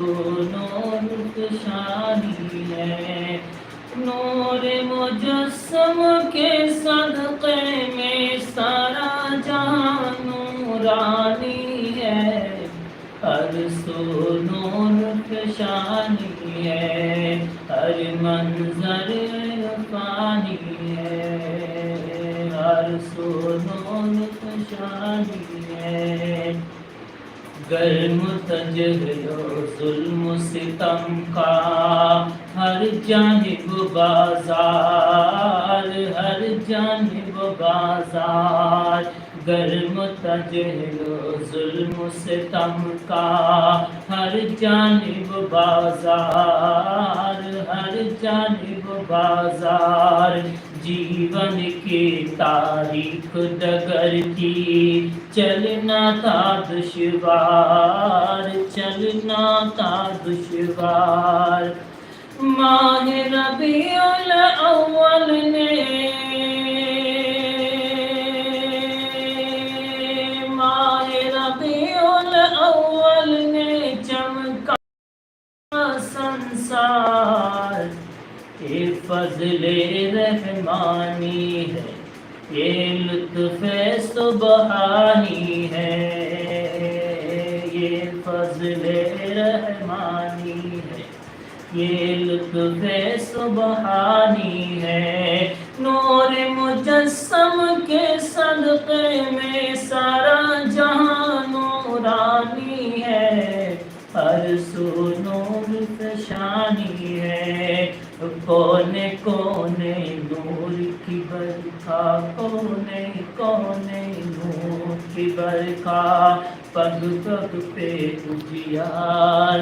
نور فشانی ہے، نور مجسم کے صدقے میں سارا جہاں نورانی ہے، ہر سو نور فشانی ہے، ہر منظر عرفانی ہے، ہر سو نور فشانی ہے۔ گرم تجہل و ظلم و ستم کا ہر جانب بازار، ہر جانب بازار، گرم تجہل و ظلم و ستم کا ہر جانب بازار، ہر جانب بازار، جیون کی تاریخ ڈگر کی چلنا تھا دشوار، چلنا تھا دشوار۔ ماہ ربیع الاول نے، ماہ ربیع الاول نے چمکا سنسار، یہ فضل رحمانی ہے، یہ لطف سبحانی ہے، یہ فضل رحمانی ہے، یہ لطف سبحانی ہے۔ نور مجسم کے صدقے میں سارا جہاں نورانی ہے، ہر سو نور فشانی ہے، کونے کونے نور کی برکھا، کونے کونے نور کی برکھا، پگ پگ پہ اجیار۔